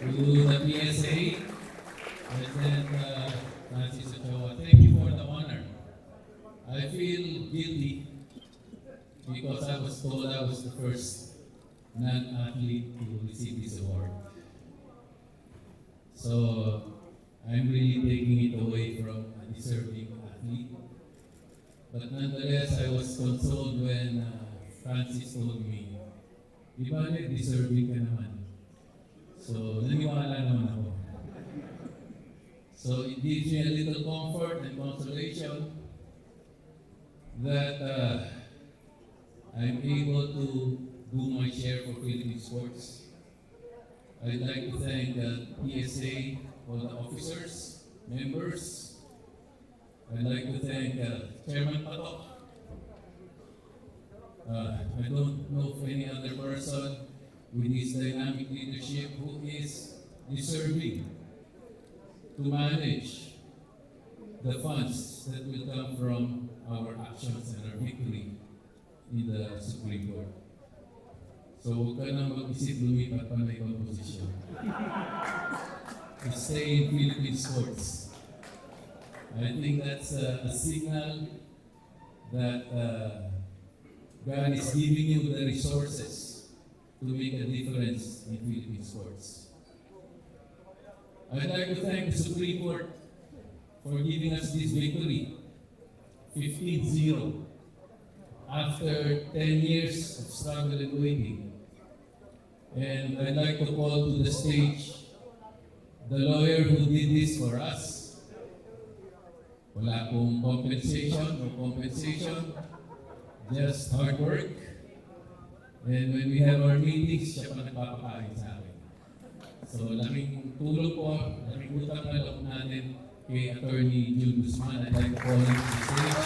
to the PSA, President Francis Ochoa. Thank you for the honor. I feel guilty because I was told I was the first non-athlete to receive this award. So I'm really taking it away from a deserving athlete. But nonetheless, I was consoled when Francis told me, di ba deserving ka naman? So naniwala naman ako. So it gives me a little comfort and consolation that I'm able to do my share for Philippine sports. I'd like to thank the PSA, all the officers, members. I'd like to thank Chairman Patok. I don't know of any other person with his dynamic leadership who is deserving to manage the funds that will come from our actions and our victory in the Supreme Court. So huwag ka na mag-isip lumipat pa na ibang posisyon. To stay in Philippine sports. I think that's a signal that God is giving you the resources to make a difference in Philippine sports. I'd like to thank the Supreme Court for giving us this victory, 15-0, after 10 years of struggle and waiting. And I'd like to call to the stage the lawyer who did this for us. Wala pong compensation, no compensation, just hard work. And when we have our meetings, siya pa nagpapakain sa akin. So laking tulong po, laking utang na loob natin kay Attorney June Guzman. I'd like to call him to the stage.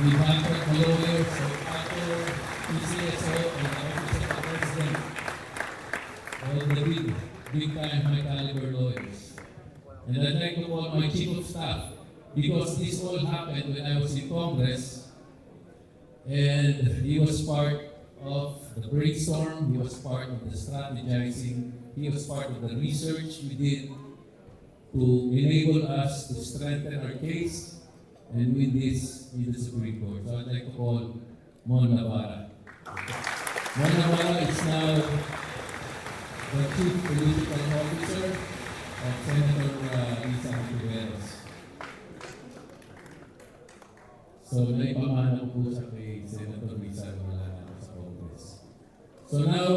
He backed the lawyers of ATO, PCSO, and the Office of the President. All the big time, high caliber lawyers. And I'd like to call my Chief of Staff, because this all happened when I was in Congress, and he was part of the brainstorm, he was part of the strategizing, he was part of the research we did to enable us to strengthen our case and win this in the Supreme Court. So I'd like to call Mon Navarra. Mon Navarra is now the Chief Political Officer of Senator Risa Ontiveros. So naipamana ko po siya kay Senator Risa wala na ako sa Congress. So now,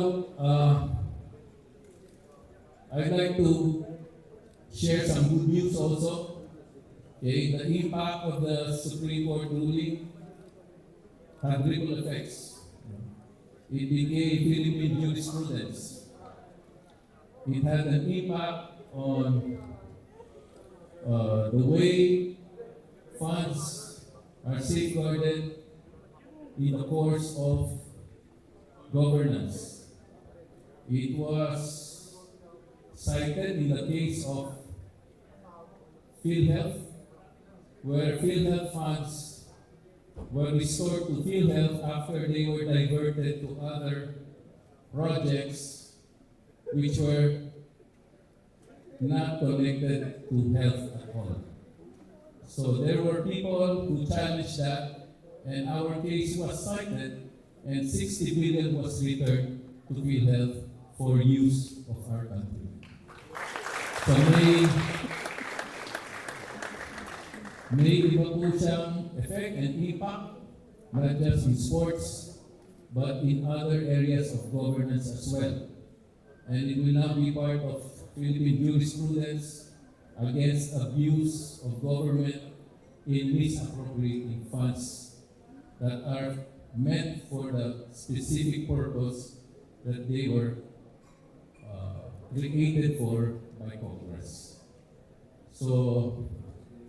I'd like to share some good news also. Okay, the impact of the Supreme Court ruling had ripple effects. It became Philippine jurisprudence. It had an impact on the way funds are safeguarded in the course of governance. It was cited in the case of PhilHealth, where PhilHealth funds were restored to PhilHealth after they were diverted to other projects which were not connected to health at all. So there were people who challenged that, and our case was cited, and 60 billion was returned to PhilHealth for use of our country. So may iba po siyang effect and impact, not just in sports, but in other areas of governance as well. And it will now be part of Philippine jurisprudence against abuse of government in misappropriating funds that are meant for the specific purpose that they were created for by Congress. So,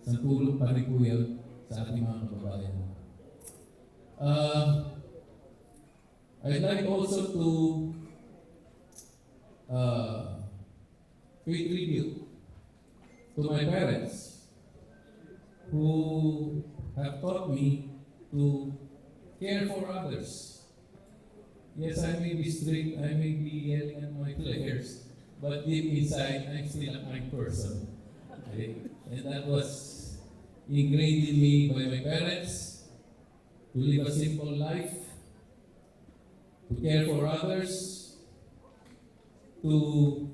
sa tulong pa rin po yan sa ating mga kababayan. I'd like also to pay tribute to my parents who have taught me to care for others. Yes, I may be strict, I may be yelling at my players, but deep inside, I'm still a kind person. Okay? And that was ingrained in me by my parents to live a simple life, to care for others, to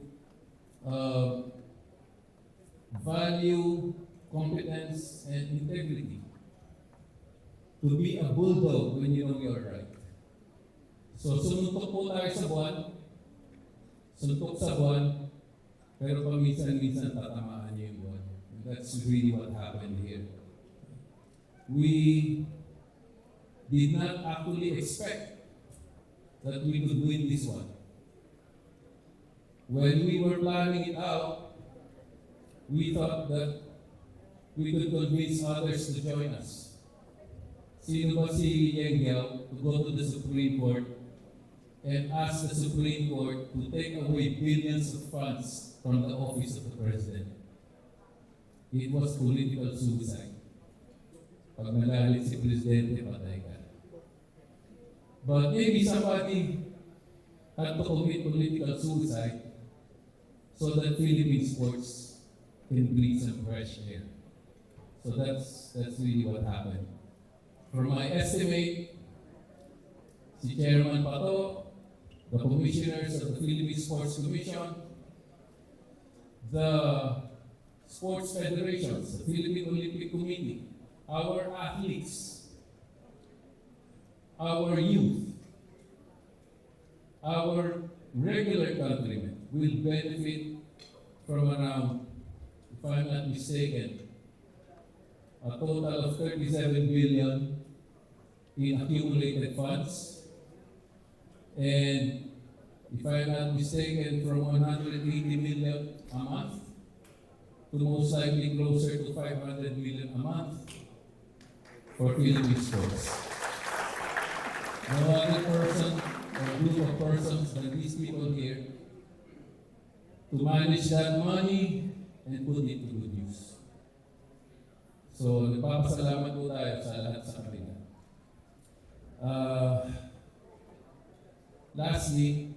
value competence and integrity, to be a bulldog when you know you're right. So sununtok po tayo sa buwan, suntok sa buwan, pero paminsan-minsan tatamaan niyo yung buwan. And that's really what happened here. We did not actually expect that we could win this one. When we were planning it out, we thought that we could convince others to join us. Sino ba si Yang Yao to go to the Supreme Court and ask the Supreme Court to take away billions of funds from the office of the President? It was political suicide. Pag nagalit si Presidente, patay ka. But maybe somebody had to commit political suicide so that Philippine sports can breathe some fresh air. So that's really what happened. From my estimate, si Chairman Pato, the commissioners of the Philippine Sports Commission, the sports federations, the Philippine Olympic Committee, our athletes, our youth, our regular countrymen will benefit from around, if I'm not mistaken, a total of 37 billion in accumulated funds. And if I'm not mistaken, from 180 million a month to most likely closer to 500 million a month for Philippine sports. No other person or group of persons than these people here to manage that money and put it to good use. So, nagpapasalamat po tayo sa lahat sa kanila. Lastly,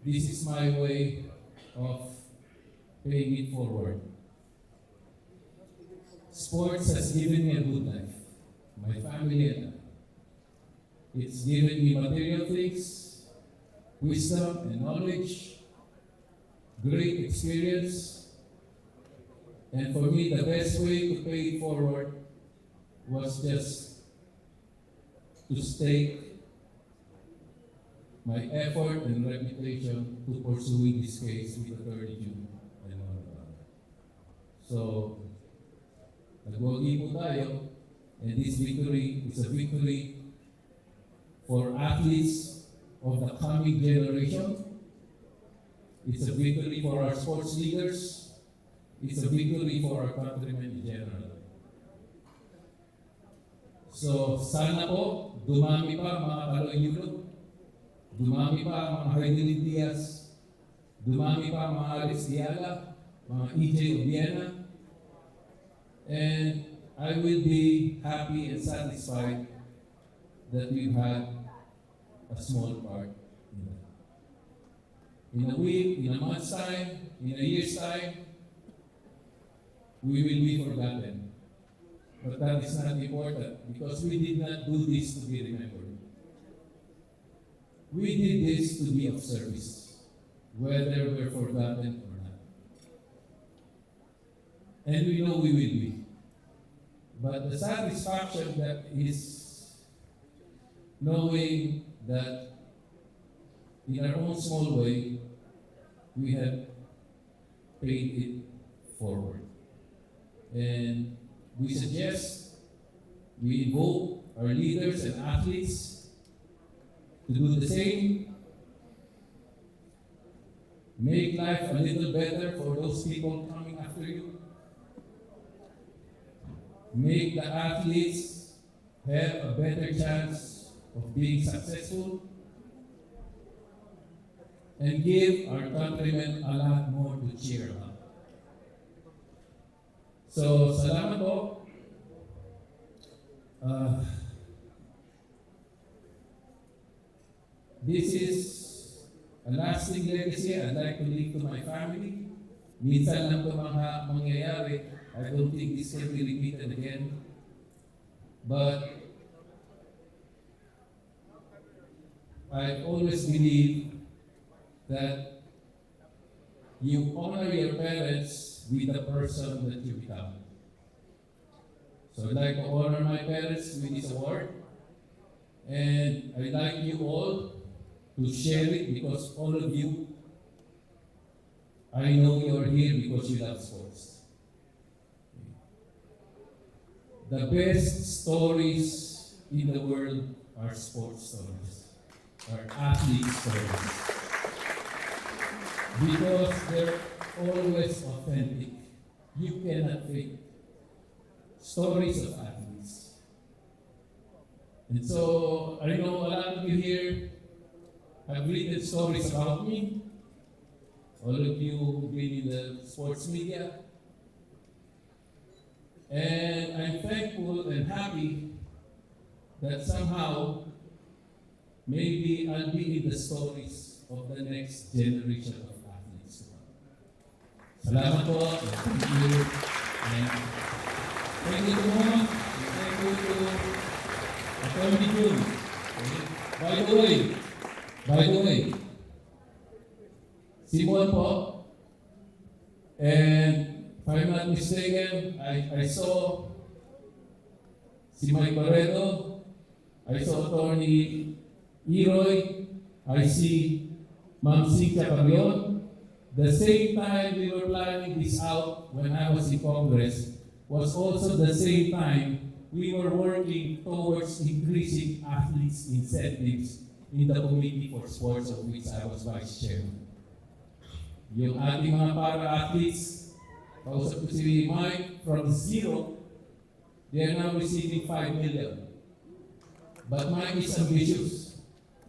this is my way of paying it forward. Sports has given me a good life, my family and I. It's given me material things, wisdom and knowledge, great experience, and for me the best way to pay it forward was just to stake my effort and reputation to pursuing this case with Attorney June and all of that. So, nagwagi po tayo, and this victory is a victory for athletes of the coming generation. It's a victory for our sports leaders. It's a victory for our countrymen in general. So, sana po, dumami pa mga Kaloy Yulog, dumami pa mga Heidelin Diaz, dumami pa mga Alex Diala, mga EJ Obiena, and I will be happy and satisfied that we've had a small part in that. In a week, in a month's time, in a year's time, we will be forgotten. But that is not important because we did not do this to be remembered. We did this to be of service, whether we're forgotten or not. And we know we will be. But the satisfaction that is knowing that in our own small way, we have paid it forward. And we suggest, we invoke our leaders and athletes to do the same. Make life a little better for those people coming after you. Make the athletes have a better chance of being successful. And give our countrymen a lot more to cheer up. So, salamat po. This is a lasting legacy I'd like to leave to my family. Minsan lang ito mangyayari. I don't think this can be repeated again. But I always believe that you honor your parents with the person that you become. So I'd like to honor my parents with this award. And I'd like you all to share it because all of you, I know you're here because you love sports. The best stories in the world are sports stories, are athlete stories. Because they're always authentic. You cannot fake stories of athletes. And so, I know a lot of you here have written stories about me. All of you who've been in the sports media. And I'm thankful and happy that somehow, maybe I'll be in the stories of the next generation of athletes. Salamat po. Thank you. And thank you to Mama. Thank you to Attorney June. By the way, Simon po, and if I'm not mistaken, I saw si Mike Barreto, I saw Attorney Iroy, I see Ma'am Cynthia Carrion. The same time we were planning this out when I was in Congress was also the same time we were working towards increasing athletes' incentives in the Committee for Sports of which I was Vice Chairman. Yung ating mga para-athletes, kausap ko si Mike, from zero, they are now receiving 5 million. But Mike is ambitious.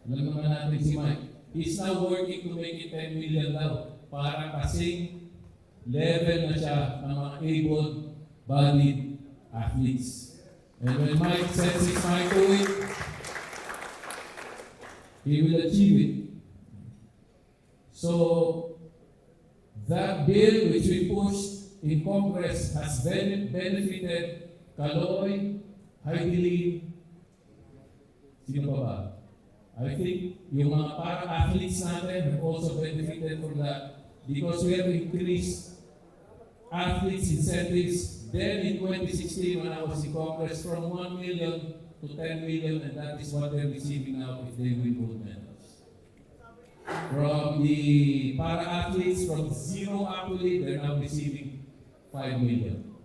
Alam naman natin si Mike. He's now working to make it 10 million daw para kasing level na siya ng mga able-bodied athletes. And when Mike sets his mind to it, he will achieve it. So, that bill which we pushed in Congress has benefited Kaloy, Heidelin, sino pa ba? I think yung mga para-athletes natin have also benefited from that because we have increased athletes incentives. Then in 2016 when I was in Congress from 1 million to 10 million, and that is what they're receiving now if they win gold medals. From the para-athletes, from zero accolade, they're now receiving 5 million.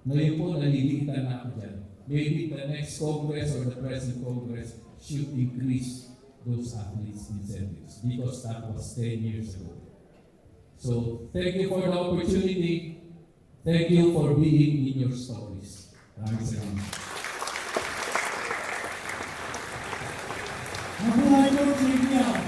Ngayon po, nalilitan na ako dyan. Maybe the next Congress or the present Congress should increase those athletes' incentives because that was 10 years ago. So, thank you for the opportunity. Thank you for being in your stories. Maraming salamat. Ako ay Coach Livia.